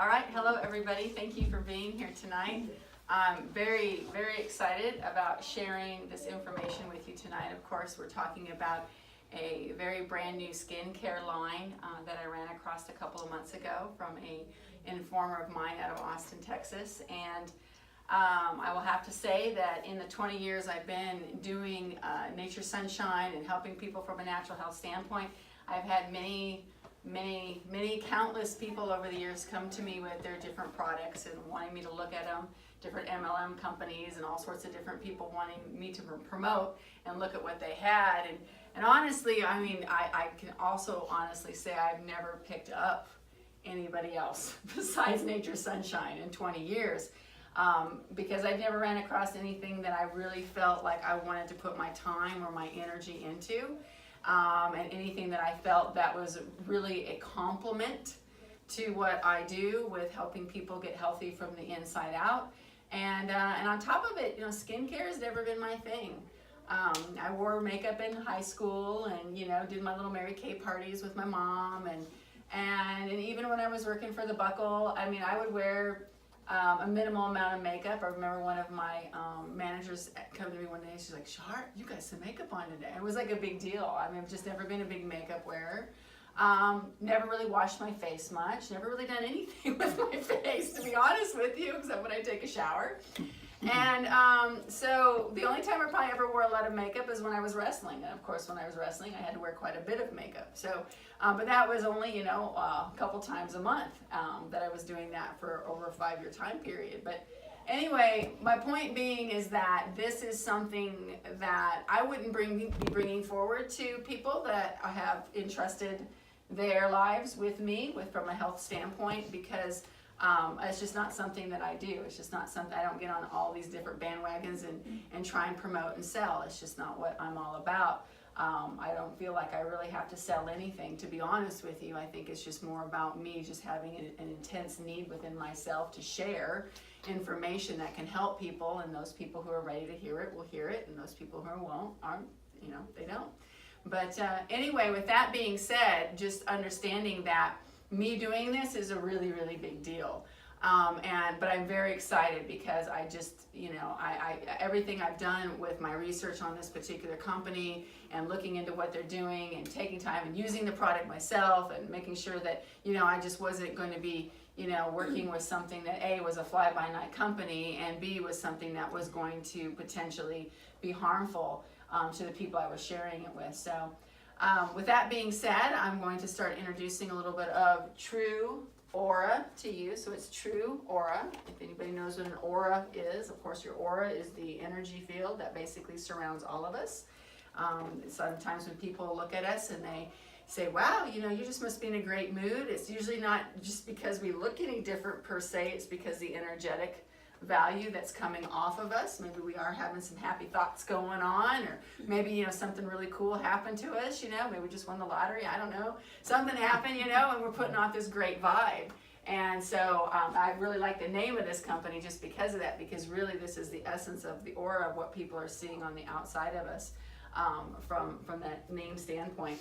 All right, hello everybody. Thank you for being here tonight. I'm very, very excited about sharing this information with you tonight. Of course, we're talking about a very brand new skincare line that I ran across a couple of months ago from an informer of mine out of Austin, Texas. And I will have to say that in the 20 years I've been doing Nature Sunshine and helping people from a natural health standpoint, I've had many countless people over the years come to me with their different products and wanting me to look at them, different MLM companies and all sorts of different people wanting me to promote and look at what they had. And honestly, I mean, I can also honestly say I've never picked up anybody else besides Nature Sunshine in 20 years. Because I've never ran across anything that I really felt like I wanted to put my time or my energy into. And anything that I felt that was really a complement to what I do with helping people get healthy from the inside out. And on top of it, you know, skincare has never been my thing. I wore makeup in high school and, you know, did my little Mary Kay parties with my mom. And even when I was working for the Buckle, I mean, I would wear a minimal amount of makeup. I remember one of my managers come to me one day and she's like, "Shar, you got some makeup on today." It was like a big deal. I mean, I've just never been a big makeup wearer. Never really washed my face much. Never really done anything with my face, to be honest with you, except when I take a shower. And so the only time I probably ever wore a lot of makeup is when I was wrestling. And of course, when I was wrestling, I had to wear quite a bit of makeup. So, but that was only, you know, a couple times a month that I was doing that for over a 5-year time period. But anyway, my point being is that this is something that I wouldn't be bringing forward to people that have entrusted their lives with me from a health standpoint, because it's just not something that I do. It's just not something, I don't get on all these different bandwagons and try and promote and sell. It's just not what I'm all about. I don't feel like I really have to sell anything, to be honest with you. I think it's just more about me just having an intense need within myself to share information that can help people, and those people who are ready to hear it will hear it, and those people who aren't, you know, they don't. But anyway, with that being said, just understanding that me doing this is a really, really big deal. But I'm very excited because I just, you know, everything I've done with my research on this particular company and looking into what they're doing and taking time and using the product myself and making sure that, you know, I just wasn't going to be, you know, working with something that A, was a fly-by-night company, and B, was something that was going to potentially be harmful to the people I was sharing it with. So with that being said, I'm going to start introducing a little bit of TrūAura to you. So it's TrūAura. If anybody knows what an aura is, of course your aura is the energy field that basically surrounds all of us. Sometimes when people look at us and they say, "Wow, you know, you just must be in a great mood," it's usually not just because we look any different per se. It's because the energetic value that's coming off of us. Maybe we are having some happy thoughts going on, or maybe, you know, something really cool happened to us, you know, maybe we just won the lottery, I don't know. Something happened, you know, and we're putting off this great vibe. And so I really like the name of this company just because of that, because really this is the essence of the aura of what people are seeing on the outside of us from that name standpoint.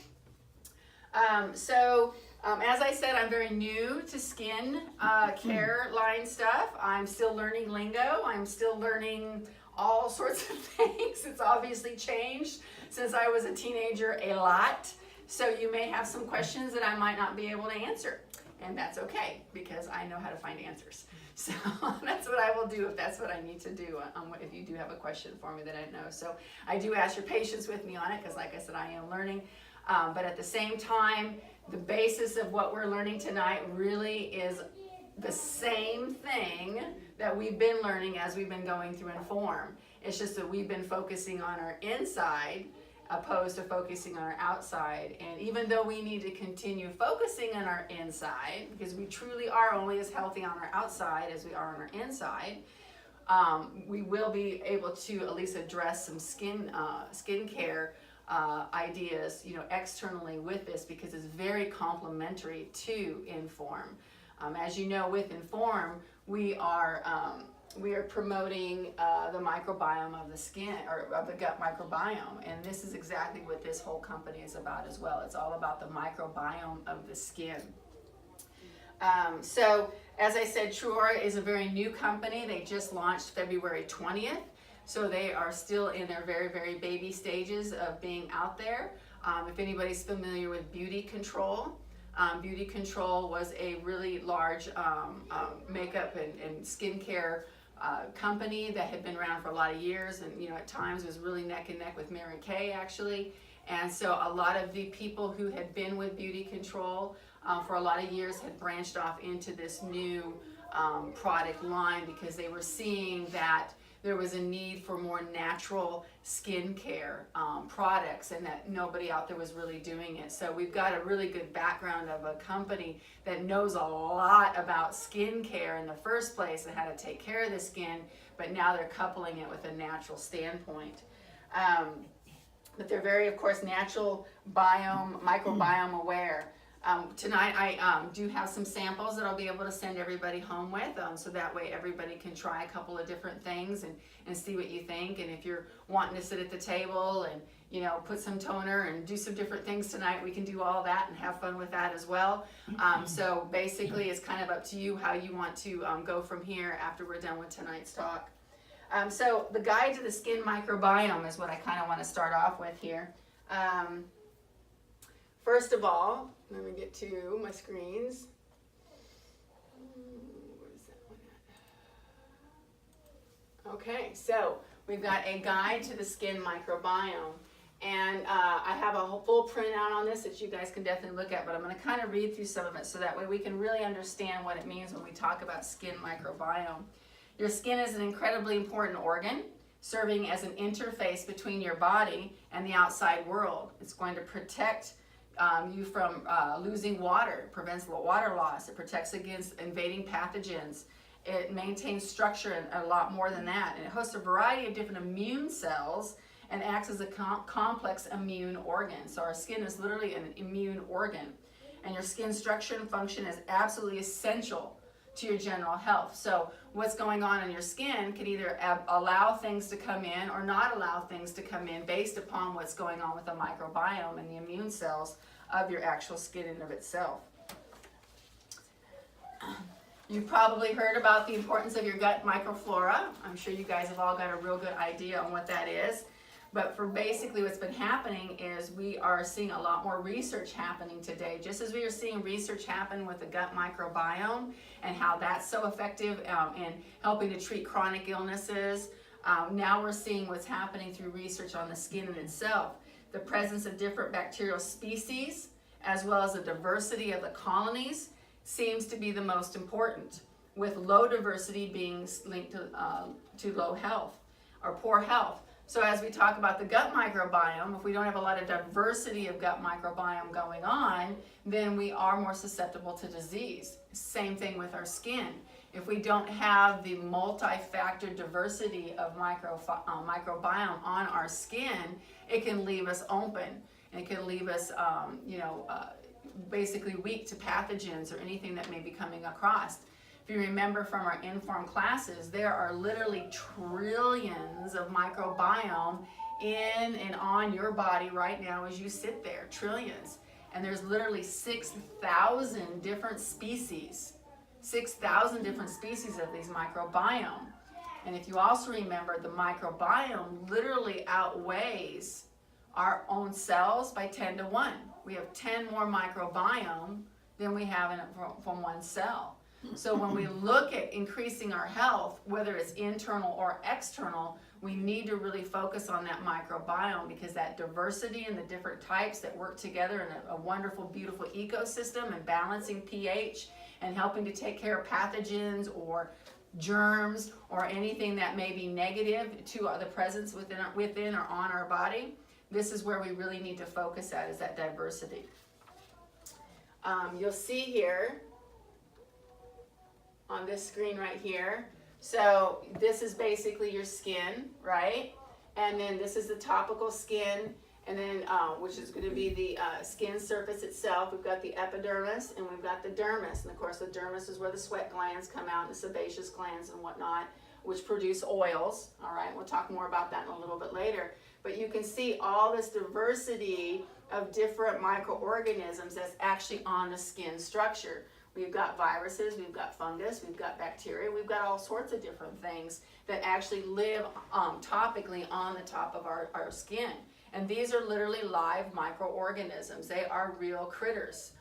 As I said, I'm very new to skin care line stuff. I'm still learning lingo. I'm still learning all sorts of things. It's obviously changed since I was a teenager a lot. So you may have some questions that I might not be able to answer. And that's okay, because I know how to find answers. So that's what I will do if that's what I need to do, if you do have a question for me that I know. So I do ask your patience with me on it, because like I said, I am learning. But at the same time, the basis of what we're learning tonight really is the same thing that we've been learning as we've been going through Inform. It's just that we've been focusing on our inside opposed to focusing on our outside. And even though we need to continue focusing on our inside, because we truly are only as healthy on our outside as we are on our inside, we will be able to at least address some skincare ideas, you know, externally with this, because it's very complementary to Inform. As you know, with Inform, we are promoting the microbiome of the skin, or of the gut microbiome, and this is exactly what this whole company is about as well. It's all about the microbiome of the skin. So as I said, TrūAura is a very new company. They just launched February 20th. So they are still in their very, very baby stages of being out there. If anybody's familiar with Beauty Control, Beauty Control was a really large makeup and skincare company that had been around for a lot of years, and at times was really neck and neck with Mary Kay actually. And so a lot of the people who had been with Beauty Control for a lot of years had branched off into this new product line because they were seeing that there was a need for more natural skincare products, and that nobody out there was really doing it. So we've got a really good background of a company that knows a lot about skincare in the first place and how to take care of the skin, but now they're coupling it with a natural standpoint. But they're very, of course, natural microbiome aware. Tonight I do have some samples that I'll be able to send everybody home with, so that way everybody can try a couple of different things and see what you think. And if you're wanting to sit at the table and put some toner and do some different things tonight, we can do all that and have fun with that as well. So basically it's kind of up to you how you want to go from here after we're done with tonight's talk. So the guide to the skin microbiome is what I kind of want to start off with here. First of all, let me get to my screens. Where's that one at? Okay, so we've got a guide to the skin microbiome. And I have a full printout on this that you guys can definitely look at, but I'm going to kind of read through some of it so that way we can really understand what it means when we talk about skin microbiome. Your skin is an incredibly important organ, serving as an interface between your body and the outside world. It's going to protect you from losing water, prevents water loss, it protects against invading pathogens, it maintains structure and a lot more than that, and it hosts a variety of different immune cells and acts as a complex immune organ. So our skin is literally an immune organ, and your skin structure and function is absolutely essential to your general health. So what's going on in your skin can either allow things to come in or not allow things to come in based upon what's going on with the microbiome and the immune cells of your actual skin in of itself. You've probably heard about the importance of your gut microflora. I'm sure you guys have all got a real good idea on what that is. But for basically what's been happening is we are seeing a lot more research happening today. Just as we are seeing research happen with the gut microbiome and how that's so effective in helping to treat chronic illnesses, now we're seeing what's happening through research on the skin in itself. The presence of different bacterial species, as well as the diversity of the colonies, seems to be the most important, with low diversity being linked to low health or poor health. So as we talk about the gut microbiome, if we don't have a lot of diversity of gut microbiome going on, then we are more susceptible to disease. Same thing with our skin. If we don't have the multi-factor diversity of microbiome on our skin, it can leave us open. And it can leave us, basically weak to pathogens or anything that may be coming across. If you remember from our Inform classes, there are literally trillions of microbiome in and on your body right now as you sit there, trillions. And there's literally 6,000 different species, 6,000 different species of these microbiome. And if you also remember, the microbiome literally outweighs our own cells by 10 to 1. We have 10 more microbiome than we have from one cell. So when we look at increasing our health, whether it's internal or external, we need to really focus on that microbiome, because that diversity and the different types that work together in a wonderful, beautiful ecosystem and balancing pH and helping to take care of pathogens or germs or anything that may be negative to the presence within or on our body. This is where we really need to focus at, is that diversity. You'll see here on this screen right here. So this is basically your skin, right? And then this is the topical skin, and then which is going to be the skin surface itself. We've got the epidermis and we've got the dermis. And of course the dermis is where the sweat glands come out, and the sebaceous glands and whatnot, which produce oils. All right, we'll talk more about that in a little bit later. But you can see all this diversity of different microorganisms that's actually on the skin structure. We've got viruses, we've got fungus, we've got bacteria, we've got all sorts of different things that actually live topically on the top of our skin. And these are literally live microorganisms. They are real critters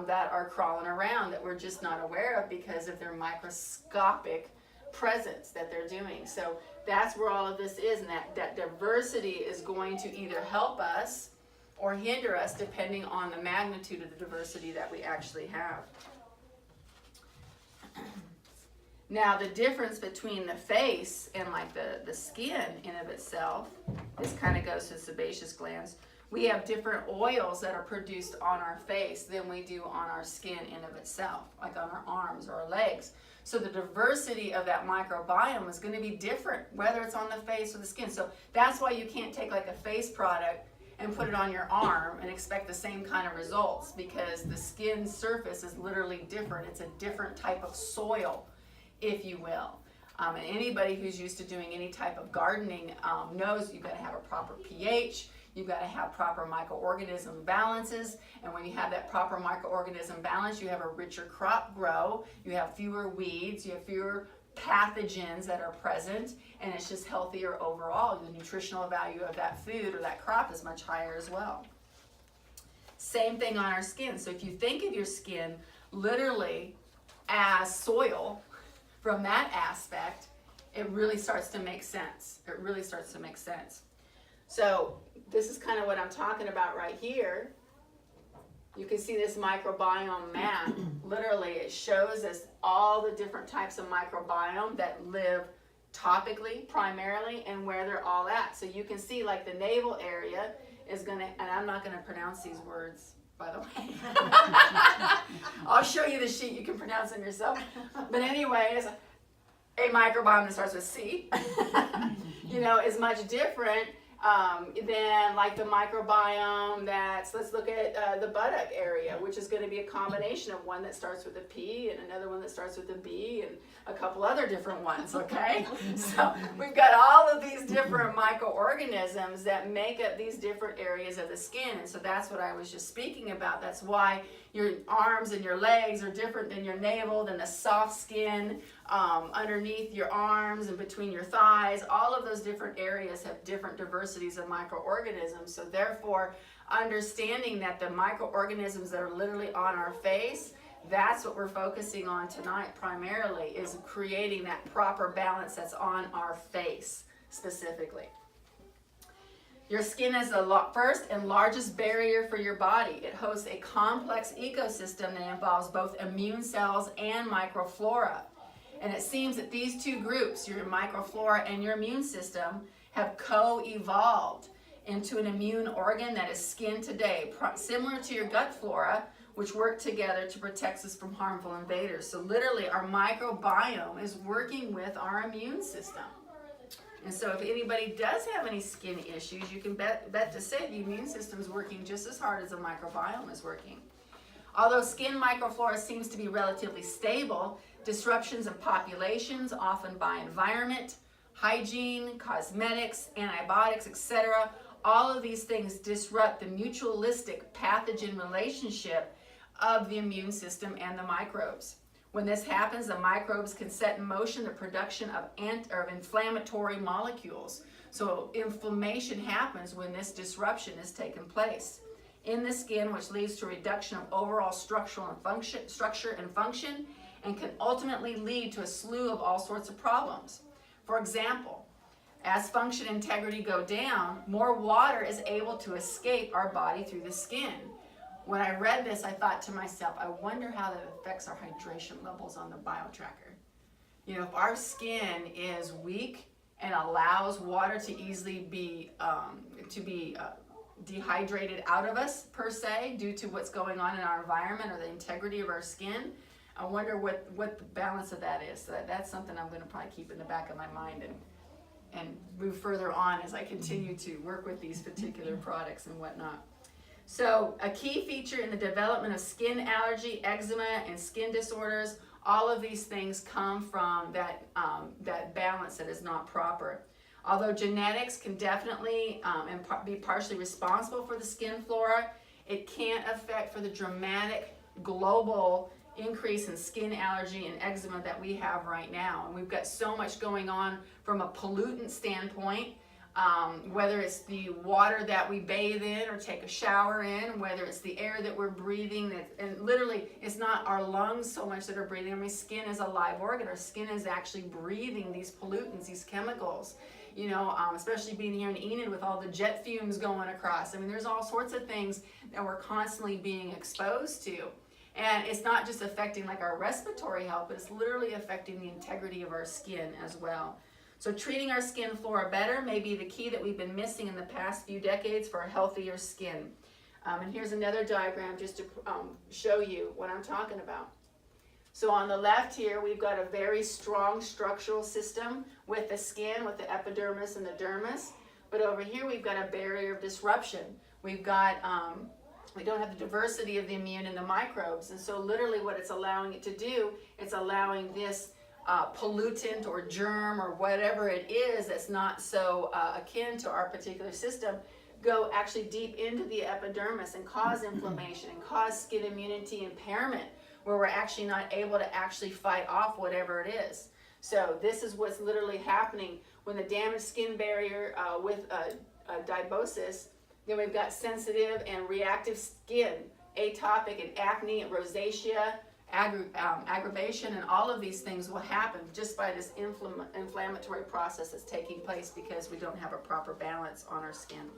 that are crawling around that we're just not aware of because of their microscopic presence that they're doing. So that's where all of this is, and that diversity is going to either help us or hinder us depending on the magnitude of the diversity that we actually have. Now, the difference between the face and like the skin in of itself, this kind of goes to sebaceous glands. We have different oils that are produced on our face than we do on our skin in of itself, like on our arms or our legs. So the diversity of that microbiome is going to be different, whether it's on the face or the skin. So that's why you can't take like a face product and put it on your arm and expect the same kind of results, because the skin surface is literally different. It's a different type of soil, if you will. And anybody who's used to doing any type of gardening knows you've got to have a proper pH, you've got to have proper microorganism balances, and when you have that proper microorganism balance, you have a richer crop grow, you have fewer weeds, you have fewer pathogens that are present, and it's just healthier overall. The nutritional value of that food or that crop is much higher as well. Same thing on our skin. So if you think of your skin literally as soil, from that aspect, it really starts to make sense. It really starts to make sense. So this is kind of what I'm talking about right here. You can see this microbiome map. Literally, it shows us all the different types of microbiome that live topically primarily and where they're all at. So you can see like the navel area is going to, and I'm not going to pronounce these words, by the way. I'll show you the sheet, you can pronounce them yourself. But anyways, a microbiome that starts with C, is much different than like the microbiome that's, let's look at the buttock area, which is going to be a combination of one that starts with a P and another one that starts with a B and a couple other different ones, okay? So we've got all of these different microorganisms that make up these different areas of the skin, and so that's what I was just speaking about. That's why your arms and your legs are different than your navel, than the soft skin underneath your arms and between your thighs. All of those different areas have different diversities of microorganisms. So therefore, understanding that the microorganisms that are literally on our face, that's what we're focusing on tonight primarily, is creating that proper balance that's on our face specifically. Your skin is the first and largest barrier for your body. It hosts a complex ecosystem that involves both immune cells and microflora. And it seems that these two groups, your microflora and your immune system, have co-evolved into an immune organ that is skin today, similar to your gut flora, which work together to protect us from harmful invaders. So literally, our microbiome is working with our immune system. And so if anybody does have any skin issues, you can bet to say the immune system is working just as hard as the microbiome is working. Although skin microflora seems to be relatively stable, disruptions of populations, often by environment, hygiene, cosmetics, antibiotics, etc., all of these things disrupt the mutualistic pathogen relationship of the immune system and the microbes. When this happens, the microbes can set in motion the production of inflammatory molecules. So inflammation happens when this disruption is taking place in the skin, which leads to a reduction of overall structure and function, and can ultimately lead to a slew of all sorts of problems. For example, as function and integrity go down, more water is able to escape our body through the skin. When I read this, I thought to myself, I wonder how that affects our hydration levels on the BioTracker. If our skin is weak and allows water to easily be dehydrated out of us, per se, due to what's going on in our environment or the integrity of our skin, I wonder what the balance of that is. So that's something I'm going to probably keep in the back of my mind and move further on as I continue to work with these particular products and whatnot. So a key feature in the development of skin allergy, eczema, and skin disorders, all of these things come from that balance that is not proper. Although genetics can definitely be partially responsible for the skin flora, it can't affect for the dramatic global increase in skin allergy and eczema that we have right now. And we've got so much going on from a pollutant standpoint, whether it's the water that we bathe in or take a shower in, whether it's the air that we're breathing, and literally it's not our lungs so much that are breathing. I mean, skin is a live organ. Our skin is actually breathing these pollutants, these chemicals, you know, especially being here in Enid with all the jet fumes going across. I mean, there's all sorts of things that we're constantly being exposed to. And it's not just affecting like our respiratory health, but it's literally affecting the integrity of our skin as well. So treating our skin flora better may be the key that we've been missing in the past few decades for a healthier skin. And here's another diagram just to show you what I'm talking about. So on the left here, we've got a very strong structural system with the skin, with the epidermis and the dermis. But over here, we've got a barrier of disruption. We've got, we don't have the diversity of the immune and the microbes. And so literally what it's allowing it to do, it's allowing this pollutant or germ or whatever it is that's not so akin to our particular system, go actually deep into the epidermis and cause inflammation and cause skin immunity impairment, where we're actually not able to actually fight off whatever it is. So this is what's literally happening when the damaged skin barrier with dibosis, then we've got sensitive and reactive skin, atopic and acne and rosacea, aggravation, and all of these things will happen just by this inflammatory process that's taking place because we don't have a proper balance on our skin.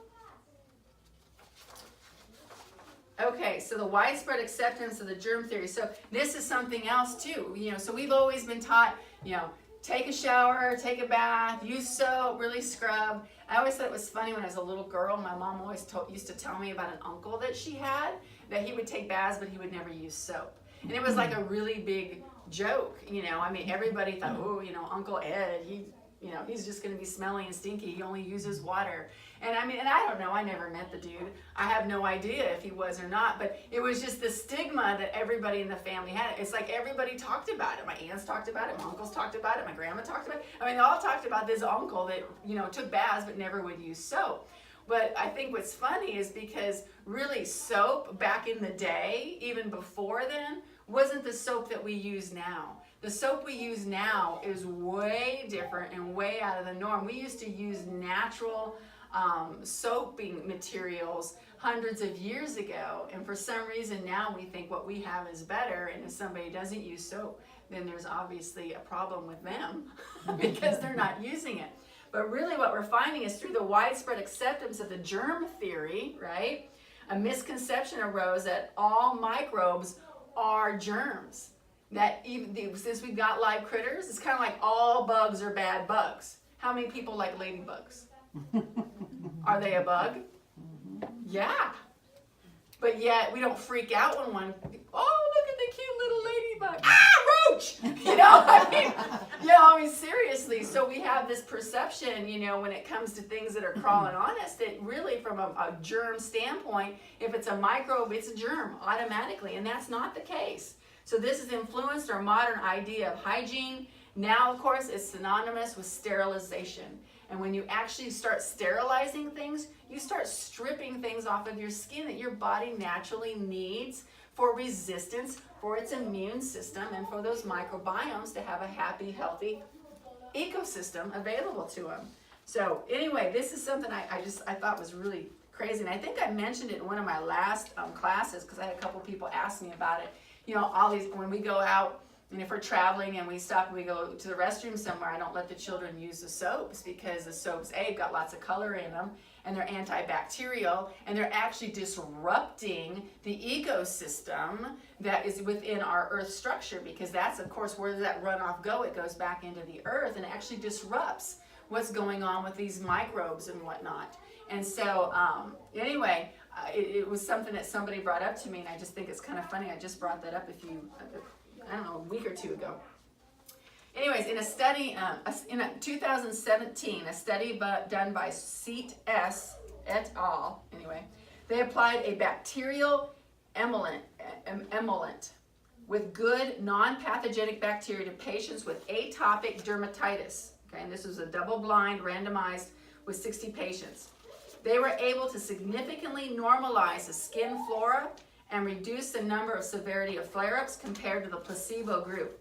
Okay, so the widespread acceptance of the germ theory. So this is something else too. You know, so we've always been taught, you know, take a shower, take a bath, use soap, really scrub. I always thought it was funny when I was a little girl. My mom always used to tell me about an uncle that she had, that he would take baths, but he would never use soap. And it was like a really big joke, you know. I mean, everybody thought, oh, you know, Uncle Ed, he's just going to be smelly and stinky. He only uses water. And I mean, and I don't know, I never met the dude. I have no idea if he was or not, but it was just the stigma that everybody in the family had. It's like everybody talked about it. My aunts talked about it, my uncles talked about it, my grandma talked about it. I mean, they all talked about this uncle that, you know, took baths but never would use soap. But I think what's funny is because really soap back in the day, even before then, wasn't the soap that we use now. The soap we use now is way different and way out of the norm. We used to use natural soaping materials hundreds of years ago, and for some reason now we think what we have is better, and if somebody doesn't use soap, then there's obviously a problem with them because they're not using it. But really what we're finding is through the widespread acceptance of the germ theory, right, a misconception arose that all microbes are germs. That even since we've got live critters, it's kind of like all bugs are bad bugs. How many people like ladybugs? Are they a bug? Yeah. But yet we don't freak out when one, oh, look at the cute little ladybug. Ah, roach! I mean, seriously. So we have this perception, you know, when it comes to things that are crawling on us, that really from a germ standpoint, if it's a microbe, it's a germ automatically, and that's not the case. So this has influenced our modern idea of hygiene. Now, of course, it's synonymous with sterilization. And when you actually start sterilizing things, you start stripping things off of your skin that your body naturally needs for resistance, for its immune system, and for those microbiomes to have a happy, healthy ecosystem available to them. So anyway, this is something I thought was really crazy. And I think I mentioned it in one of my last classes because I had a couple people ask me about it. You know, all these, when we go out, and if we're traveling and we stop and we go to the restroom somewhere, I don't let the children use the soaps because the soaps, A, got lots of color in them, and they're antibacterial, and they're actually disrupting the ecosystem that is within our earth structure, because that's, of course, where does that runoff go? It goes back into the earth and it actually disrupts what's going on with these microbes and whatnot. And so, anyway, it was something that somebody brought up to me, and I just think it's kind of funny. I just brought that up a week or two ago. Anyways, in a study, in 2017, a study done by Seat S et al., anyway, they applied a bacterial emollient with good non-pathogenic bacteria to patients with atopic dermatitis. Okay, and this was a double-blind, randomized with 60 patients. They were able to significantly normalize the skin flora and reduce the number of severity of flare-ups compared to the placebo group.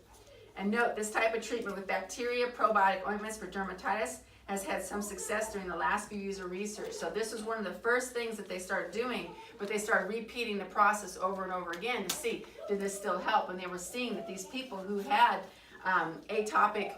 And note, this type of treatment with bacteria probiotic ointments for dermatitis has had some success during the last few years of research. So this was one of the first things that they started doing, but they started repeating the process over and over again to see, did this still help? And they were seeing that these people who had atopic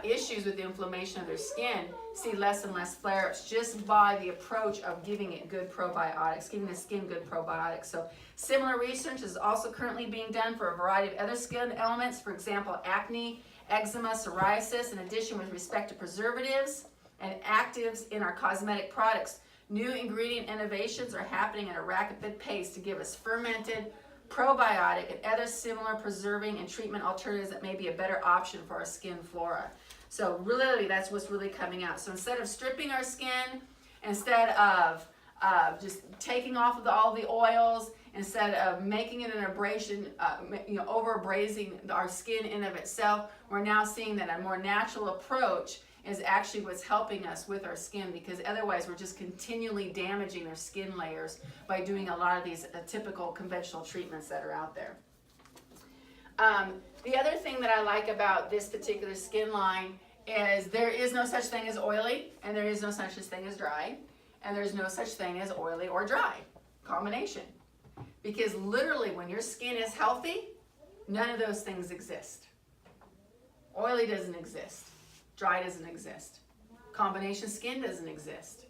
issues with the inflammation of their skin see less and less flare-ups just by the approach of giving it good probiotics, giving the skin good probiotics. So similar research is also currently being done for a variety of other skin elements, for example, acne, eczema, psoriasis, in addition with respect to preservatives and actives in our cosmetic products. New ingredient innovations are happening at a rapid pace to give us fermented, probiotic, and other similar preserving and treatment alternatives that may be a better option for our skin flora. So really, that's what's really coming out. So instead of stripping our skin, instead of just taking off of all the oils, instead of making it an abrasion, over abrasing our skin in of itself, we're now seeing that a more natural approach is actually what's helping us with our skin, because otherwise we're just continually damaging their skin layers by doing a lot of these typical conventional treatments that are out there. The other thing that I like about this particular skin line is there is no such thing as oily, and there is no such thing as dry, and there's no such thing as oily or dry combination. Because literally when your skin is healthy, none of those things exist. Oily doesn't exist. Dry doesn't exist. Combination skin doesn't exist.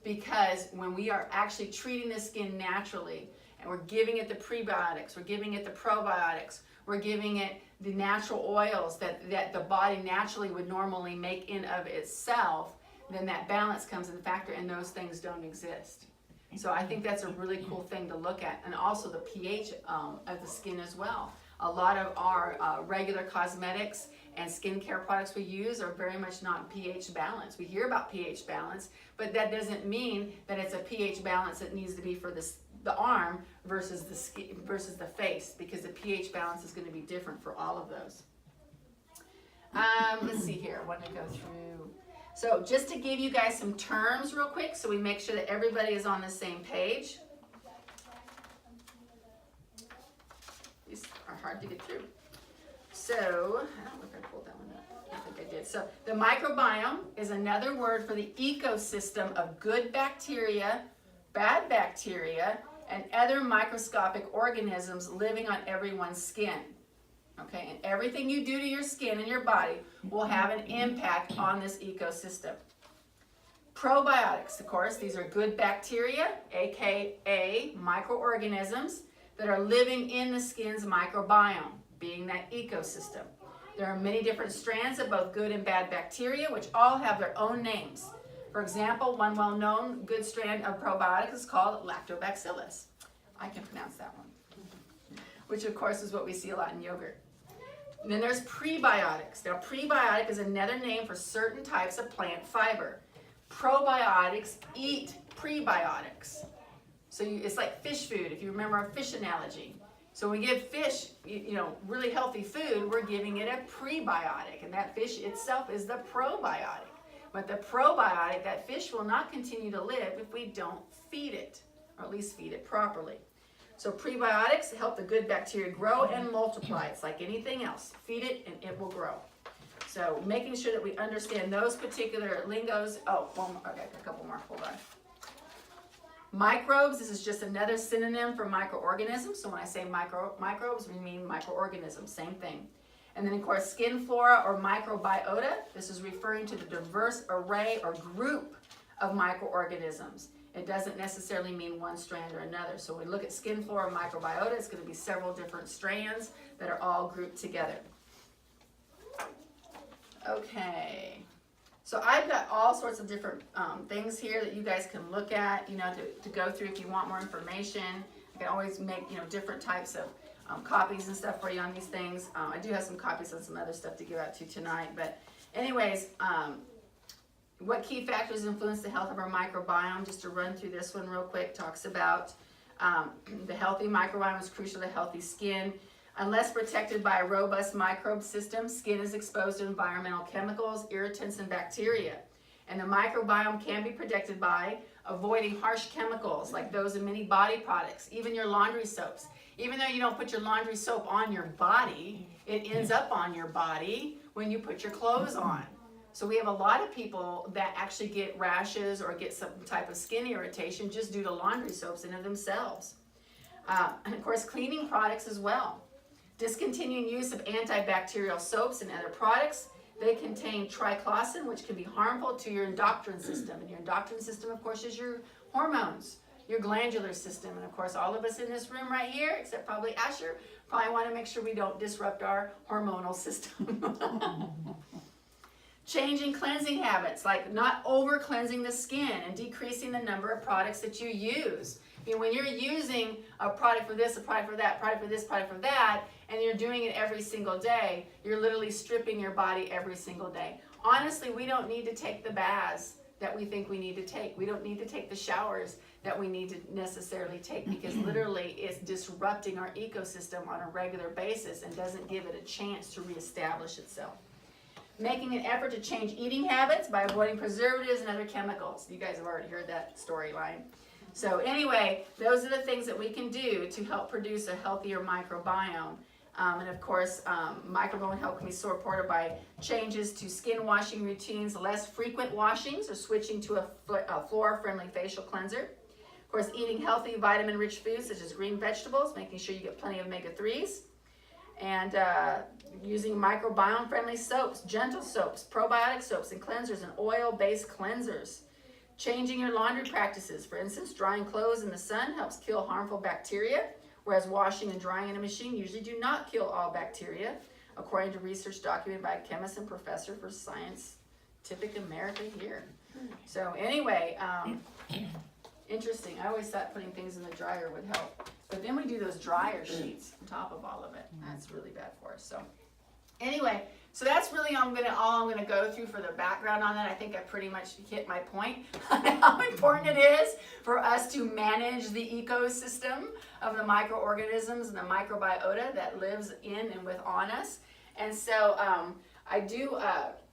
Because when we are actually treating the skin naturally, and we're giving it the prebiotics, we're giving it the probiotics, we're giving it the natural oils that the body naturally would normally make in of itself, then that balance comes into factor, and those things don't exist. So I think that's a really cool thing to look at. And also the pH of the skin as well. A lot of our regular cosmetics and skincare products we use are very much not pH balanced. We hear about pH balance, but that doesn't mean that it's a pH balance that needs to be for the arm versus the skin versus the face, because the pH balance is going to be different for all of those. Let's see here. I want to go through. So just to give you guys some terms real quick, so we make sure that everybody is on the same page. These are hard to get through. So, I don't know if I pulled that one up. I think I did. So, the microbiome is another word for the ecosystem of good bacteria, bad bacteria, and other microscopic organisms living on everyone's skin. Okay, and everything you do to your skin and your body will have an impact on this ecosystem. Probiotics, of course, these are good bacteria, aka microorganisms, that are living in the skin's microbiome, being that ecosystem. There are many different strands of both good and bad bacteria, which all have their own names. For example, one well-known good strand of probiotics is called lactobacillus. I can pronounce that one, which of course is what we see a lot in yogurt. And then there's prebiotics. Now, prebiotic is another name for certain types of plant fiber. Probiotics eat prebiotics. So it's like fish food, if you remember our fish analogy. So when we give fish, really healthy food, we're giving it a prebiotic, and that fish itself is the probiotic. But the probiotic, that fish will not continue to live if we don't feed it, or at least feed it properly. So prebiotics help the good bacteria grow and multiply. It's like anything else. Feed it and it will grow. So making sure that we understand those particular lingos. Oh, one more. Okay, a couple more. Hold on. Microbes, this is just another synonym for microorganisms. So when I say microbes, we mean microorganisms, same thing. And then of course, skin flora or microbiota. This is referring to the diverse array or group of microorganisms. It doesn't necessarily mean one strand or another. So when we look at skin flora and microbiota, it's going to be several different strands that are all grouped together. Okay. So I've got all sorts of different things here that you guys can look at, to go through if you want more information. I can always make, different types of copies and stuff for you on these things. I do have some copies on some other stuff to give out to you tonight. But anyways, what key factors influence the health of our microbiome? Just to run through this one real quick, talks about the healthy microbiome is crucial to healthy skin. Unless protected by a robust microbe system, skin is exposed to environmental chemicals, irritants, and bacteria. And the microbiome can be protected by avoiding harsh chemicals like those in many body products, even your laundry soaps. Even though you don't put your laundry soap on your body, it ends up on your body when you put your clothes on. So we have a lot of people that actually get rashes or get some type of skin irritation just due to laundry soaps in of themselves. And of course, cleaning products as well. Discontinuing use of antibacterial soaps and other products. They contain triclosan, which can be harmful to your endocrine system. And your endocrine system, of course, is your hormones, your glandular system. And of course, all of us in this room right here, except probably Asher, probably want to make sure we don't disrupt our hormonal system. Changing cleansing habits, like not over cleansing the skin and decreasing the number of products that you use. I mean, when you're using a product for this, a product for that, product for this, product for that, and you're doing it every single day, you're literally stripping your body every single day. Honestly, we don't need to take the baths that we think we need to take. We don't need to take the showers that we need to necessarily take, because literally it's disrupting our ecosystem on a regular basis and doesn't give it a chance to reestablish itself. Making an effort to change eating habits by avoiding preservatives and other chemicals. You guys have already heard that storyline. So anyway, those are the things that we can do to help produce a healthier microbiome. And of course, Microbiome helped me supported by changes to skin washing routines, less frequent washings, or switching to a flora-friendly facial cleanser. Of course, eating healthy vitamin-rich foods such as green vegetables, making sure you get plenty of omega-3s. And using microbiome-friendly soaps, gentle soaps, probiotic soaps, and cleansers, and oil-based cleansers. Changing your laundry practices. For instance, drying clothes in the sun helps kill harmful bacteria, whereas washing and drying in a machine usually do not kill all bacteria, according to research documented by a chemist and professor for Scientific American here. So anyway, interesting. I always thought putting things in the dryer would help. But then we do those dryer sheets on top of all of it. That's really bad for us. So anyway, so that's really all I'm gonna go through for the background on that. I think I pretty much hit my point on how important it is for us to manage the ecosystem of the microorganisms and the microbiota that lives in and with on us. And so I do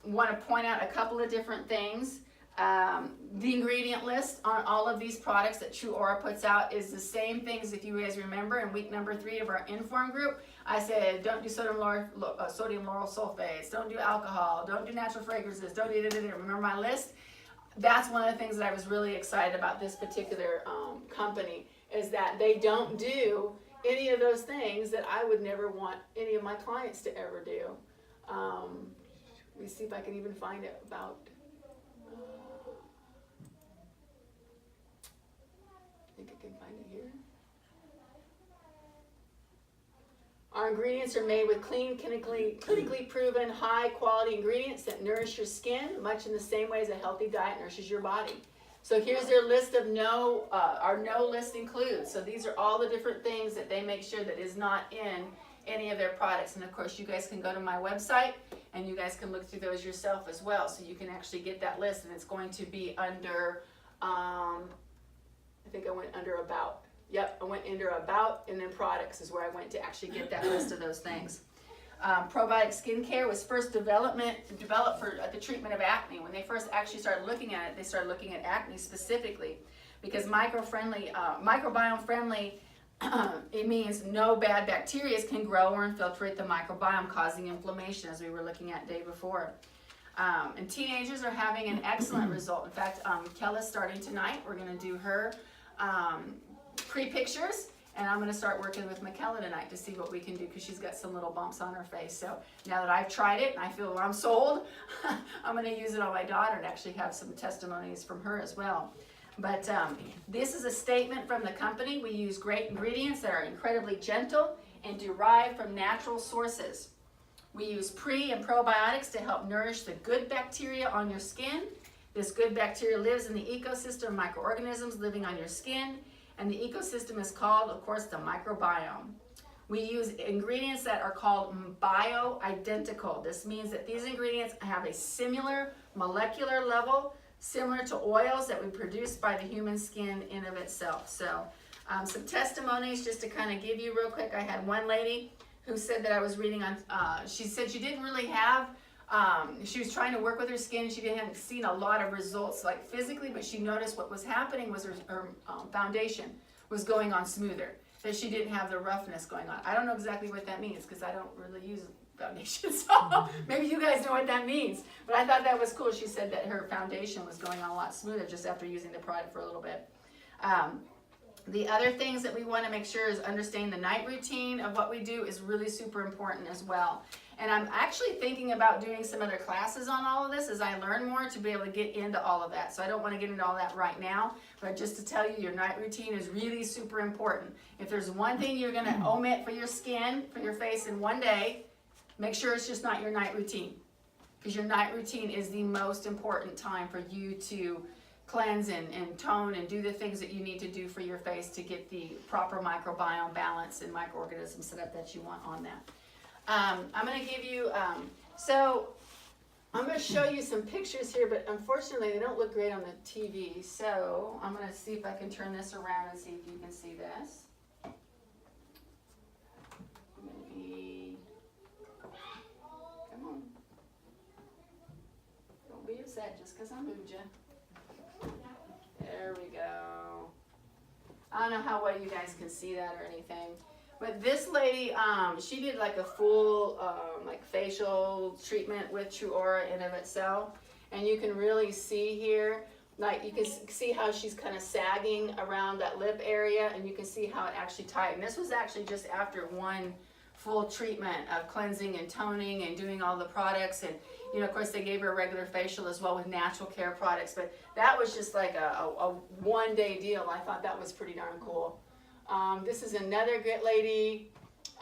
want to point out a couple of different things. The ingredient list on all of these products that TrūAura puts out is the same things. If you guys remember in week number 3 of our Inform group, I said don't do sodium lauryl sulfates, don't do alcohol, don't do natural fragrances, don't do remember my list? That's one of the things that I was really excited about this particular company, is that they don't do any of those things that I would never want any of my clients to ever do. Let me see if I can even find it about. I think I can find it here. Our ingredients are made with clean, clinically proven, high-quality ingredients that nourish your skin, much in the same way as a healthy diet nourishes your body. So here's their list of our no list includes. So these are all the different things that they make sure that is not in any of their products. And of course, you guys can go to my website and you guys can look through those yourself as well. So you can actually get that list, and it's going to be under, I think I went under About. Yep, I went under About, and then Products is where I went to actually get that list of those things. Probiotic SkinCare was first developed for the treatment of acne. When they first actually started looking at it, they started looking at acne specifically, because microbiome friendly, it means no bad bacteria can grow or infiltrate the microbiome, causing inflammation, as we were looking at day before. And teenagers are having an excellent result. In fact, Kella's starting tonight. We're going to do her pre-pictures, and I'm going to start working with Michaela tonight to see what we can do, because she's got some little bumps on her face. So now that I've tried it and I feel I'm sold, I'm going to use it on my daughter and actually have some testimonies from her as well. But this is a statement from the company. We use great ingredients that are incredibly gentle and derived from natural sources. We use pre and probiotics to help nourish the good bacteria on your skin. This good bacteria lives in the ecosystem of microorganisms living on your skin, and the ecosystem is called, of course, the microbiome. We use ingredients that are called bioidentical. This means that these ingredients have a similar molecular level, similar to oils that we produce by the human skin in of itself. So some testimonies just to kind of give you real quick. I had one lady who said that I was reading on, she said she didn't really have She was trying to work with her skin. She hadn't seen a lot of results like physically, but she noticed what was happening was her foundation was going on smoother, that she didn't have the roughness going on. I don't know exactly what that means because I don't really use foundation, so maybe you guys know what that means. But I thought that was cool. She said that her foundation was going on a lot smoother just after using the product for a little bit. The other things that we want to make sure is understanding the night routine of what we do is really super important as well. And I'm actually thinking about doing some other classes on all of this as I learn more to be able to get into all of that. So I don't want to get into all that right now, but just to tell you, your night routine is really super important. If there's one thing you're going to omit for your skin, for your face in one day, make sure it's just not your night routine. Because your night routine is the most important time for you to cleanse and tone and do the things that you need to do for your face to get the proper microbiome balance and microorganisms set up that you want on that. I'm going to give you, so I'm going to show you some pictures here, but unfortunately they don't look great on the TV. So I'm going to see if I can turn this around and see if you can see this. Maybe, come on. Don't be upset just because I moved you. There we go. I don't know how well you guys can see that or anything. But this lady, she did like a full like facial treatment with TrūAura in of itself. And you can really see here, like you can see how she's kind of sagging around that lip area, and you can see how it actually tightened. This was actually just after one full treatment of cleansing and toning and doing all the products. And you know, of course, they gave her a regular facial as well with natural care products. But that was just like a one-day deal. I thought that was pretty darn cool. This is another great lady.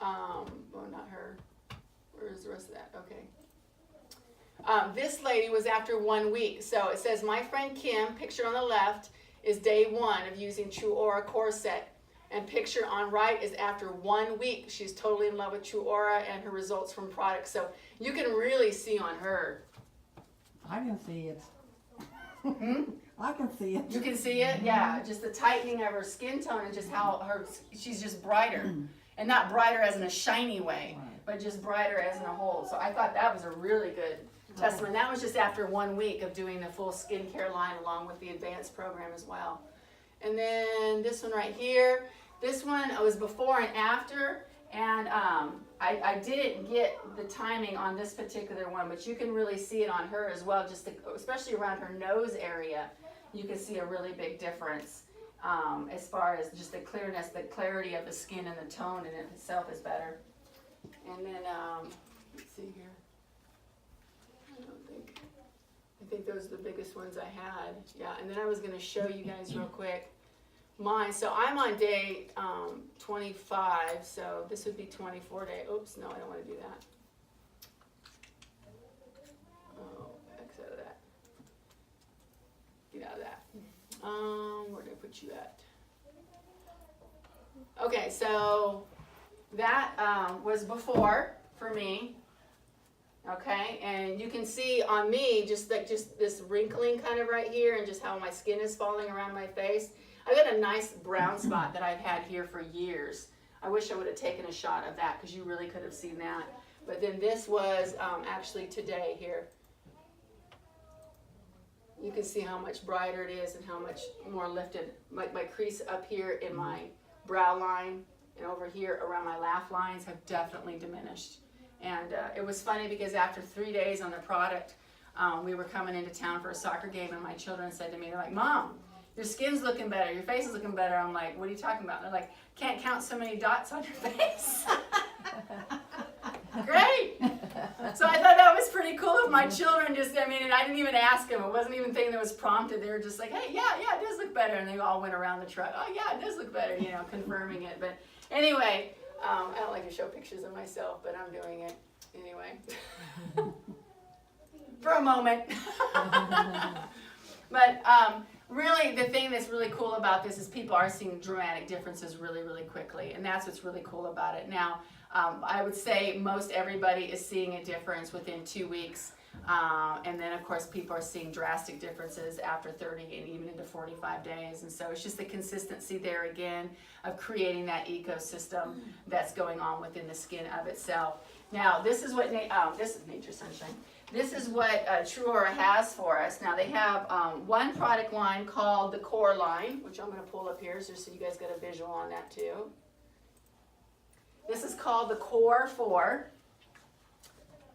Well, not her. Where's the rest of that? Okay. This lady was after 1 week. So it says, my friend Kim, picture on the left, is day 1 of using TrūAura Corset. And picture on right is after 1 week. She's totally in love with TrūAura and her results from products. So you can really see on her. I can see it. Hmm? I can see it. You can see it? Yeah, just the tightening of her skin tone and just how she's just brighter. And not brighter as in a shiny way, but just brighter as in a whole. So I thought that was a really good testament. That was just after 1 week of doing the full skincare line along with the advanced program as well. And then this one right here, this one was before and after. And I didn't get the timing on this particular one, but you can really see it on her as well, just especially around her nose area. You can see a really big difference as far as just the clearness, the clarity of the skin and the tone in it itself is better. And then, let's see here. I think those are the biggest ones I had. Yeah, and then I was going to show you guys real quick mine. So I'm on day 25, so this would be 24 day. Oops, no, I don't want to do that. Oh, X out of that. Get out of that. Where did I put you at? Okay, so that was before for me. Okay, and you can see on me just this wrinkling kind of right here, and just how my skin is falling around my face. I got a nice brown spot that I've had here for years. I wish I would have taken a shot of that because you really could have seen that. But then this was actually today here. You can see how much brighter it is and how much more lifted. Like my crease up here in my brow line and over here around my laugh lines have definitely diminished. And it was funny because after 3 days on the product, we were coming into town for a soccer game, and my children said to me, they're like, Mom, your skin's looking better, your face is looking better. I'm like, what are you talking about? They're like, can't count so many dots on your face. Great. So I thought that was pretty cool of my children just, I mean, and I didn't even ask them. It wasn't even a thing that was prompted. They were just like, hey, yeah, it does look better. And they all went around the truck. Oh, yeah, it does look better, you know, confirming it. But anyway, I don't like to show pictures of myself, but I'm doing it anyway. For a moment. But really, the thing that's really cool about this is people are seeing dramatic differences really, really quickly. And that's what's really cool about it. Now, I would say most everybody is seeing a difference within 2 weeks. And then, of course, people are seeing drastic differences after 30 and even into 45 days. And so it's just the consistency there again of creating that ecosystem that's going on within the skin of itself. Now, this is what this is Nature Sunshine. This is what TrūAura has for us. Now, they have one product line called the Core line, which I'm going to pull up here just so you guys get a visual on that too. This is called the Core 4.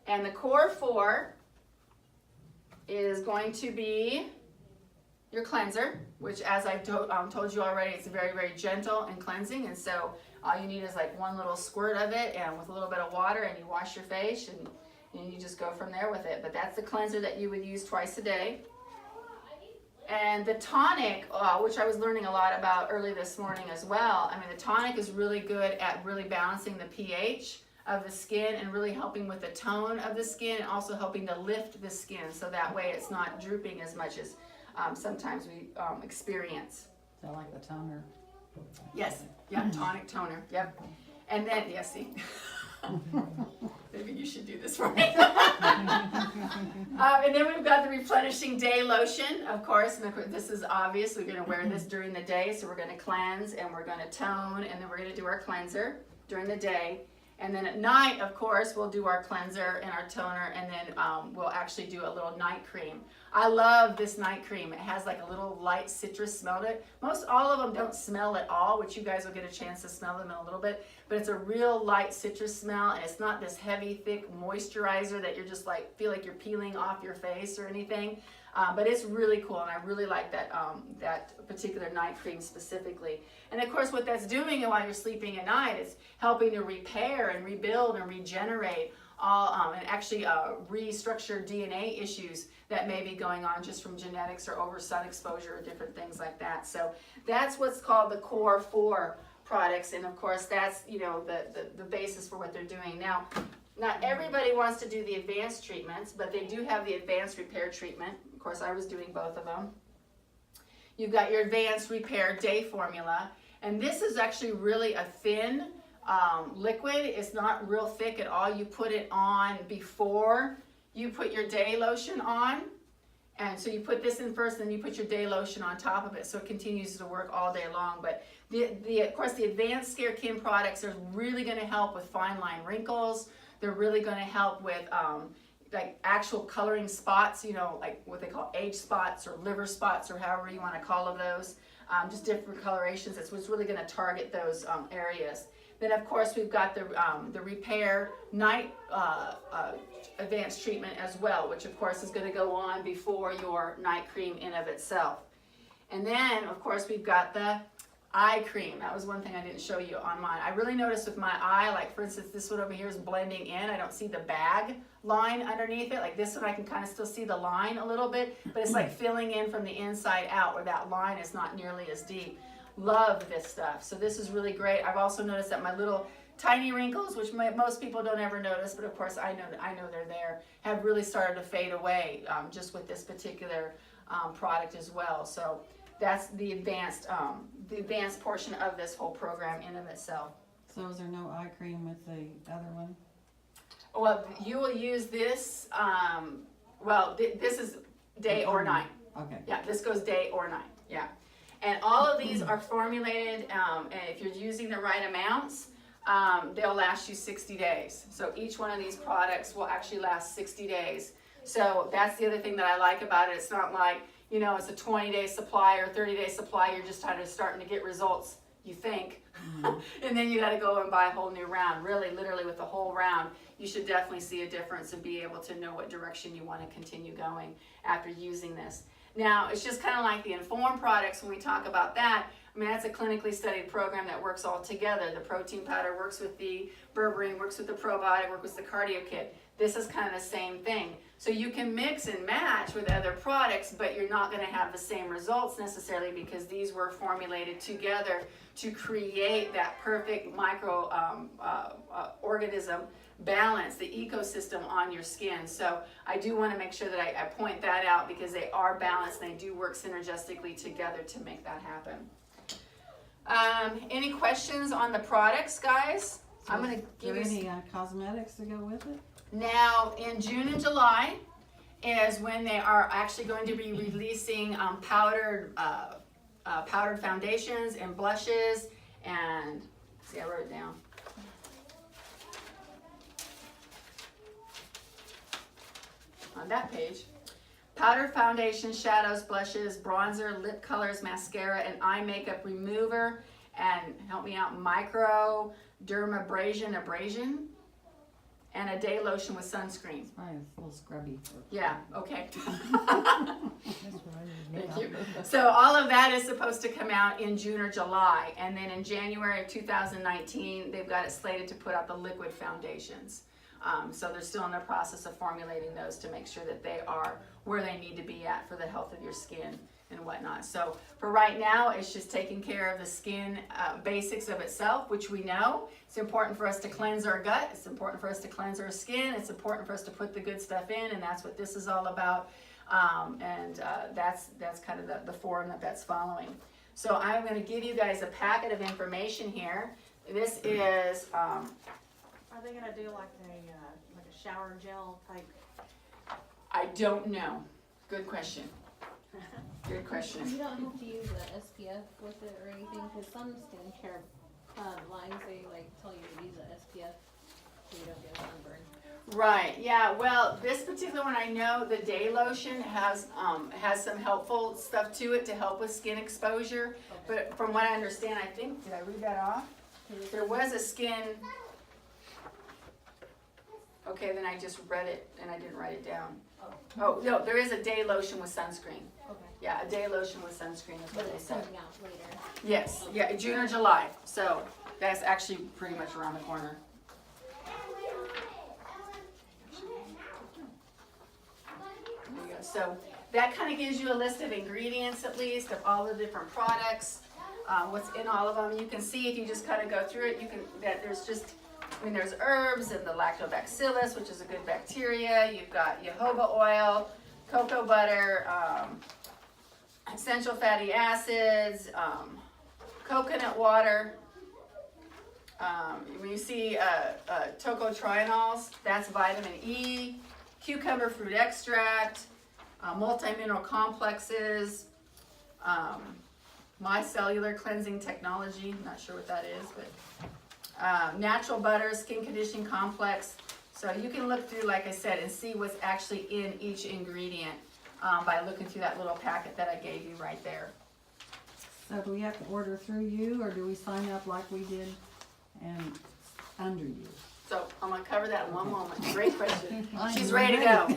And the Core 4 is going to be your cleanser, which, as I've told you already, it's very, very gentle and cleansing. And so all you need is like one little squirt of it and with a little bit of water, and you wash your face, and you just go from there with it. But that's the cleanser that you would use twice a day. And the tonic, which I was learning a lot about early this morning as well, I mean, the tonic is really good at really balancing the pH of the skin and really helping with the tone of the skin, and also helping to lift the skin so that way it's not drooping as much as sometimes we experience. Is that like the toner? Yes, yeah, tonic toner, yep. And then, yes, see. Maybe you should do this for me. And then we've got the replenishing day lotion, of course. And this is obvious. We're going to wear this during the day. So we're going to cleanse and we're going to tone, and then we're going to do our cleanser during the day. And then at night, of course, we'll do our cleanser and our toner, and then we'll actually do a little night cream. I love this night cream. It has like a little light citrus smell to it. Most all of them don't smell at all, which you guys will get a chance to smell them in a little bit. But it's a real light citrus smell, and it's not this heavy, thick moisturizer that you're just like, feel like you're peeling off your face or anything. But it's really cool, and I really like that that particular night cream specifically. And of course, what that's doing while you're sleeping at night is helping to repair and rebuild and regenerate all and actually restructure DNA issues that may be going on just from genetics or over sun exposure or different things like that. So that's what's called the Core 4 products, and of course that's the basis for what they're doing. Now, not everybody wants to do the advanced treatments, but they do have the advanced repair treatment. Of course, I was doing both of them. You've got your advanced repair day formula, and this is actually really a thin liquid. It's not real thick at all. You put it on before you put your day lotion on, and so you put this in first, then you put your day lotion on top of it, so it continues to work all day long. But of course, the advanced SkinCare products are really going to help with fine line wrinkles. They're really going to help with like actual coloring spots, like what they call age spots or liver spots or however you want to call those, just different colorations. That's what's really going to target those areas. Then of course we've got the repair night advanced treatment as well, which of course is going to go on before your night cream in of itself. And then of course we've got the eye cream. That was one thing I didn't show you on mine. I really noticed with my eye, like for instance, this one over here is blending in. I don't see the bag line underneath it. Like this one, I can kind of still see the line a little bit, but it's like filling in from the inside out where that line is not nearly as deep. Love this stuff. So this is really great. I've also noticed that my little tiny wrinkles, which most people don't ever notice, but of course I know they're there, have really started to fade away just with this particular product as well. So that's the advanced portion of this whole program in of itself. So is there no eye cream with the other one? Well, you will use this, this is day or night. Okay. Yeah, this goes day or night, yeah. And all of these are formulated, and if you're using the right amounts, they'll last you 60 days. So each one of these products will actually last 60 days. So that's the other thing that I like about it. It's not like, it's a 20-day supply or 30-day supply. You're just kind of starting to get results, you think. And then you got to go and buy a whole new round. Really, literally with the whole round, you should definitely see a difference and be able to know what direction you want to continue going after using this. Now, it's just kind of like the Inform products when we talk about that. I mean, that's a clinically studied program that works all together. The protein powder works with the berberine, works with the probiotic, works with the cardio kit. This is kind of the same thing. So you can mix and match with other products, but you're not going to have the same results necessarily because these were formulated together to create that perfect micro organism balance, the ecosystem on your skin. So I do want to make sure that I point that out because they are balanced and they do work synergistically together to make that happen. Any questions on the products, guys? So I'm going to give you any cosmetics to go with it? Now, in June and July is when they are actually going to be releasing powdered foundations and blushes, and see, I wrote it down. on that page. Powder foundation, shadows, blushes, bronzer, lip colors, mascara, and eye makeup remover. And help me out, microdermabrasion abrasion. And a day lotion with sunscreen. It's probably a little scrubby. Yeah, okay. That's what I would Thank you. So all of that is supposed to come out in June or July. And then in January of 2019, they've got it slated to put out the liquid foundations. So they're still in the process of formulating those to make sure that they are where they need to be at for the health of your skin and whatnot. So for right now, it's just taking care of the skin basics of itself, which we know. It's important for us to cleanse our gut. It's important for us to cleanse our skin. It's important for us to put the good stuff in, and that's what this is all about. That's kind of the form that's following. So I'm going to give you guys a packet of information here. This is... Are they gonna do like a shower gel type? I don't know. Good question. Good question. You don't have to use the SPF with it or anything, because some skincare lines, they like tell you to use a SPF so you don't get sunburn. Right, yeah, well, this particular one, I know the day lotion has some helpful stuff to it to help with skin exposure. Okay. But from what I understand, I think, did I read that off? There was a skin, okay, then I just read it and I didn't write it down. Oh, no, there is a day lotion with sunscreen. Okay. Yeah, a day lotion with sunscreen is But what they it's said. coming out later. Yes, yeah, June or July, so that's actually pretty much around the corner. There you go. So that kind of gives you a list of ingredients, at least, of all the different products, what's in all of them. You can see if you just kind of go through it, there's herbs and the lactobacillus, which is a good bacteria. You've got jojoba oil, cocoa butter, essential fatty acids, coconut water. When you see tocotrienols, that's vitamin E, cucumber fruit extract, multi-mineral complexes, micellular cleansing technology, I'm not sure what that is, but natural butter, skin conditioning complex. So you can look through, like I said, and see what's actually in each ingredient by looking through that little packet that I gave you right there. So do we have to order through you, or do we sign up like we did and under you? So I'm gonna cover that in one moment. Great question. I'm She's ready to go.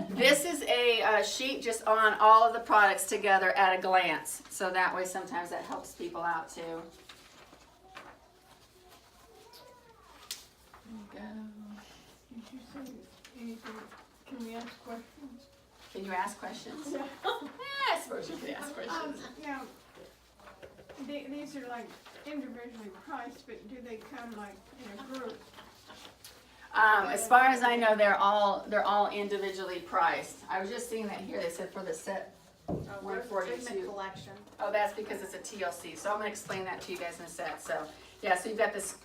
This is a sheet just on all of the products together at a glance. So that way sometimes that helps people out too. There you go. Did you say anything? Can we ask questions? Can you ask questions? Yeah. I suppose you can ask questions. Yeah. These are like individually priced, but do they come like in a group? As far as I know, they're all individually priced. I was just seeing that here. They said for the set. Treatment 142. collection. Oh, that's because it's a TLC. So I'm going to explain that to you guys in a sec. So yeah, so you've got this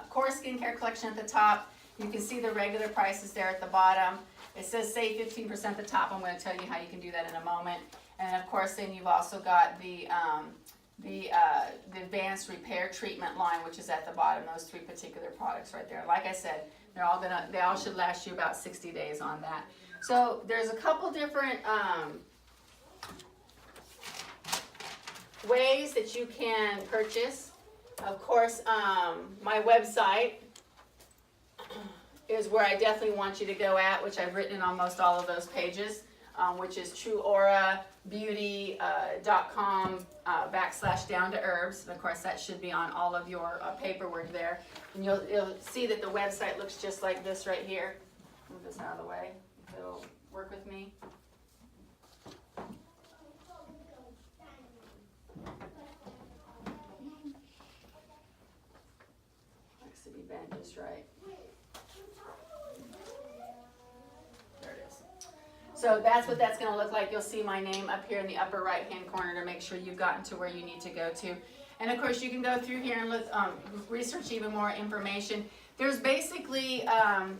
core skincare collection at the top. You can see the regular prices there at the bottom. It says save 15% at the top. I'm going to tell you how you can do that in a moment. And of course, then you've also got the advanced repair treatment line, which is at the bottom. Those three particular products right there. Like I said, they all should last you about 60 days on that. So there's a couple different ways that you can purchase. Of course, my website is where I definitely want you to go at, which I've written in almost all of those pages, which is TrūAuraBeauty.com /down to herbs. Of course, that should be on all of your paperwork there. And you'll see that the website looks just like this right here. Move this out of the way. If it'll work with me. Likes to be bent just right. There it is. So that's what that's going to look like. You'll see my name up here in the upper right hand corner to make sure you've gotten to where you need to go to. And of course you can go through here and look, research even more information. There's basically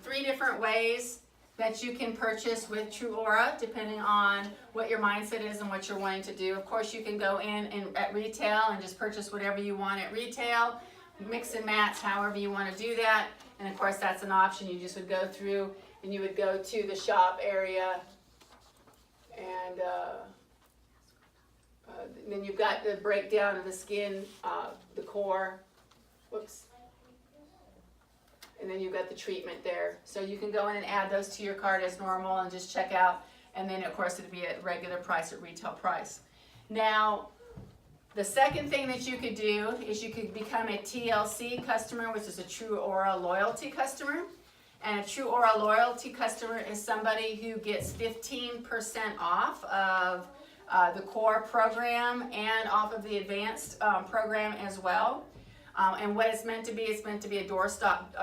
3 different ways that you can purchase with TrūAura, depending on what your mindset is and what you're wanting to do. Of course, you can go in and at retail and just purchase whatever you want at retail, mix and match however you want to do that. And of course, that's an option. You just would go through and you would go to the shop area, and then you've got the breakdown of the skin, the core, whoops, and then you've got the treatment there. So you can go in and add those to your cart as normal and just check out, and then of course it'd be at regular price, at retail price. Now, the second thing that you could do is you could become a TLC customer, which is a TrūAura loyalty customer. And a TrūAura loyalty customer is somebody who gets 15% off of the core program and off of the advanced program as well. And what it's meant to be a doorstep,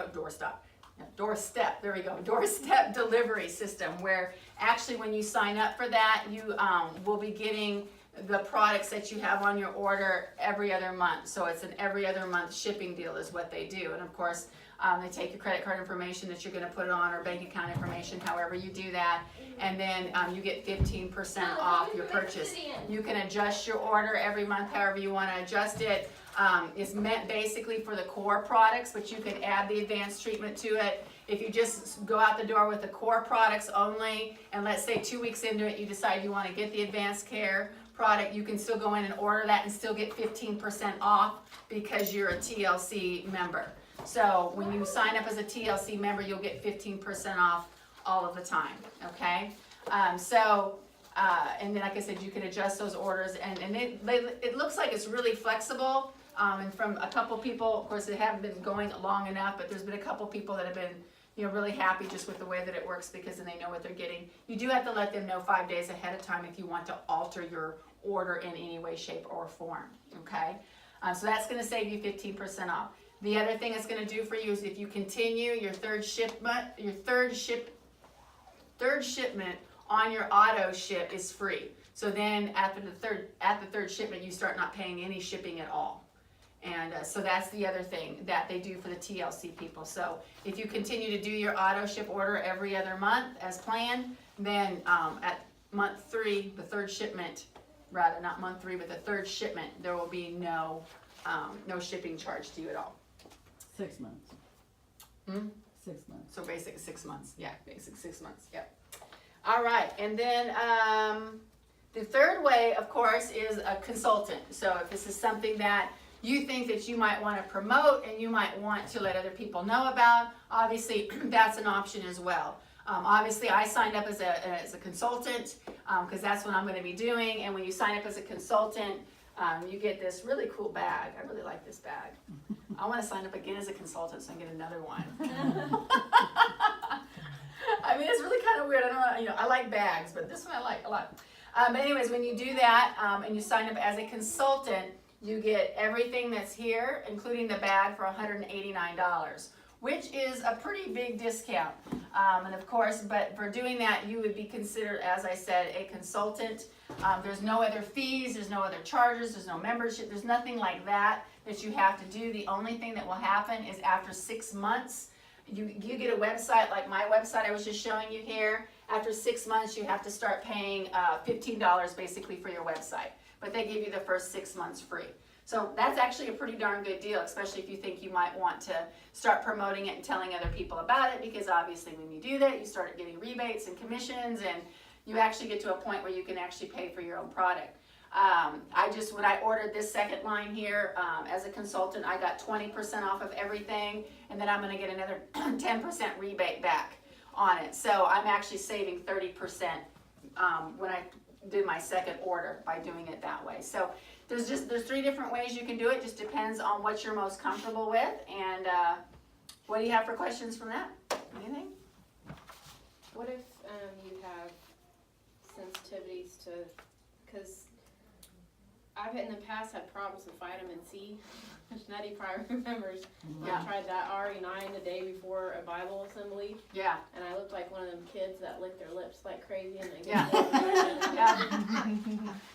there we go, doorstep delivery system, where actually when you sign up for that, you will be getting the products that you have on your order every other month. So it's an every other month shipping deal is what they do. And of course, they take your credit card information that you're going to put it on, or bank account information, however you do that, and then you get 15% off your purchase. You can adjust your order every month however you want to adjust it. It's meant basically for the core products, but you can add the advanced treatment to it. If you just go out the door with the core products only, and let's say 2 weeks into it you decide you want to get the advanced care product, you can still go in and order that and still get 15% off because you're a TLC member. So when you sign up as a TLC member, you'll get 15% off all of the time, okay? And then like I said, you can adjust those orders, and it looks like it's really flexible. And from a couple people, of course, they haven't been going long enough, but there's been a couple people that have been, really happy just with the way that it works, because then they know what they're getting. You do have to let them know 5 days ahead of time if you want to alter your order in any way, shape, or form, okay? So that's going to save you 15% off. The other thing it's going to do for you is if you continue your third shipment on your auto ship is free. So then at the third shipment, you start not paying any shipping at all. And so that's the other thing that they do for the TLC people. So if you continue to do your auto ship order every other month as planned, then at month 3, the third shipment, rather not month 3, but the third shipment, there will be no shipping charge to you at all. 6 months. 6 months. So basic 6 months. Yeah, basic 6 months. Yep. All right, and then the third way, of course, is a consultant. So if this is something that you think that you might want to promote and you might want to let other people know about, obviously that's an option as well. Obviously, I signed up as a consultant because that's what I'm going to be doing. And when you sign up as a consultant, you get this really cool bag. I really like this bag. I want to sign up again as a consultant so I can get another one. I mean, it's really kind of weird. I don't know, I like bags, but this one I like a lot. But anyways, when you do that and you sign up as a consultant, you get everything that's here, including the bag, for $189, which is a pretty big discount. And of course, but for doing that, you would be considered, as I said, a consultant. There's no other fees, there's no other charges, there's no membership, there's nothing like that you have to do. The only thing that will happen is after 6 months, you get a website like my website I was just showing you here. After 6 months, you have to start paying $15 basically for your website. But they give you the first 6 months free. So that's actually a pretty darn good deal, especially if you think you might want to start promoting it and telling other people about it, because obviously when you do that, you start getting rebates and commissions, and you actually get to a point where you can actually pay for your own product. When I ordered this second line here as a consultant, I got 20% off of everything, and then I'm going to get another 10% rebate back on it. So I'm actually saving 30% when I did my second order by doing it that way. So there's 3 different ways you can do it. Just depends on what you're most comfortable with. And what do you have for questions from that? Anything? What if you have sensitivities to, because I've in the past had problems with vitamin C, which Nettie probably remembers. Yeah. I tried that RE9 the day before a Bible assembly, Yeah. and I looked like one of them kids that lick their lips like crazy, and they Yeah. yeah.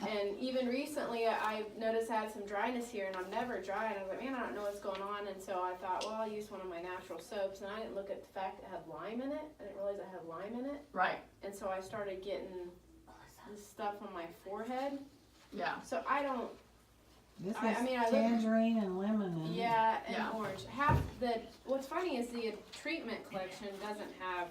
And even recently, I noticed I had some dryness here, and I'm never dry, and I was like, man, I don't know what's going on. And so I thought, well, I'll use one of my natural soaps, and I didn't look at the fact it had lime in it. I didn't realize it had lime in it. Right. And so I started getting this stuff on my forehead. Yeah. So I don't. This I is mean, I look- tangerine and lemon. And Yeah, and Yeah. orange. What's funny is the treatment collection doesn't have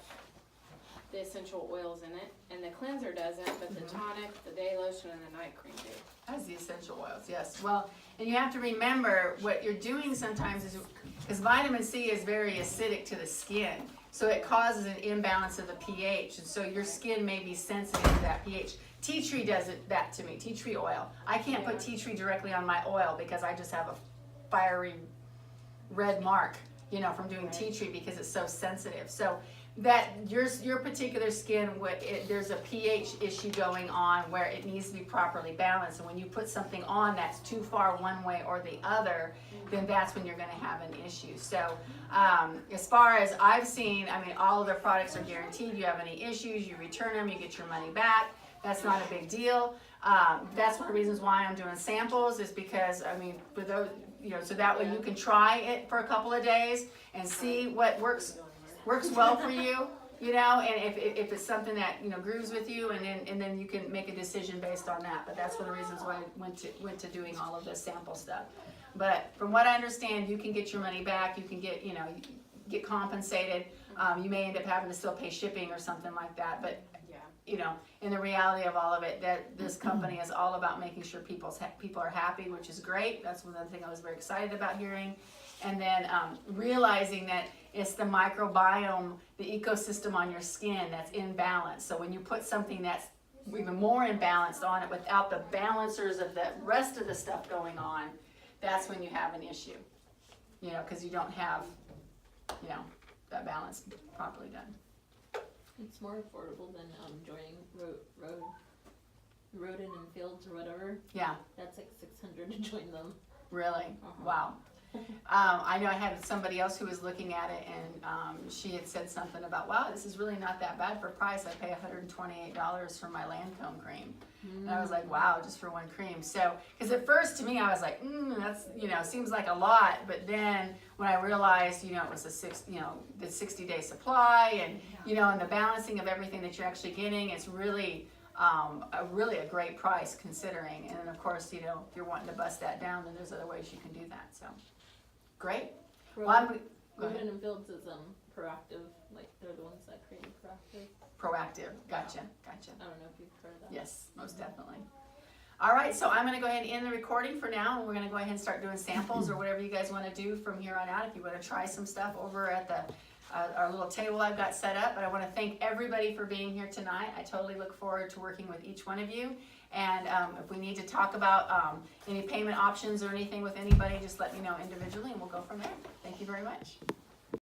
essential oils in it, and the cleanser doesn't, but the tonic, the day lotion, and the night cream do. Has the essential oils, yes. Well, and you have to remember what you're doing sometimes is, because vitamin C is very acidic to the skin, so it causes an imbalance of the pH, and so your skin may be sensitive to that pH. Tea tree does that to me, tea tree oil. I can't put tea tree directly on my oil because I just have a fiery red mark, you know, from doing tea tree because it's so sensitive. So that your particular skin, there's a pH issue going on where it needs to be properly balanced, and when you put something on that's too far one way or the other, then that's when you're going to have an issue. So as far as I've seen, I mean, all of their products are guaranteed. You have any issues, you return them, you get your money back. That's not a big deal. That's one of the reasons why I'm doing samples, is because, I mean, for those, you know, so that way you can try it for a couple of days and see what works well for you, you know, and if it's something that, you know, grooves with you, and then you can make a decision based on that. But that's one of the reasons why I went to doing all of this sample stuff. But from what I understand, you can get your money back, you can get, you know, get compensated. You may end up having to still pay shipping or something like that, but you know, in the reality of all of it, that this company is all about making sure people are happy, which is great. That's one other thing I was very excited about hearing. And then realizing that it's the microbiome, the ecosystem on your skin that's in balance. So when you put something that's even more imbalanced on it without the balancers of the rest of the stuff going on, that's when you have an issue. You know, because you don't have, you know, that balance properly done. It's more affordable than joining Rodin and Fields or whatever. Yeah. That's like $600 to join them. Really? Uh-huh. Wow. I know I had somebody else who was looking at it, and she had said something about, wow, this is really not that bad for price. I pay $128 for my Lancome cream. And I was like, wow, just for one cream. So, because at first to me, I was like, that's, you know, seems like a lot. But then when I realized, you know, it was the 60-day supply, and, you know, and the balancing of everything that you're actually getting, it's really, a great price considering. And then of course, you know, if you're wanting to bust that down, then there's other ways you can do that. So, great. Well, Rodin and Fields is proactive, like they're the ones that created proactive. Proactive. Gotcha. I don't know if you've heard of that. Yes, most definitely. All right, so I'm going to go ahead and end the recording for now, and we're going to go ahead and start doing samples or whatever you guys want to do from here on out. If you want to try some stuff over at the our little table I've got set up. But I want to thank everybody for being here tonight. I totally look forward to working with each one of you. And if we need to talk about any payment options or anything with anybody, just let me know individually, and we'll go from there. Thank you very much.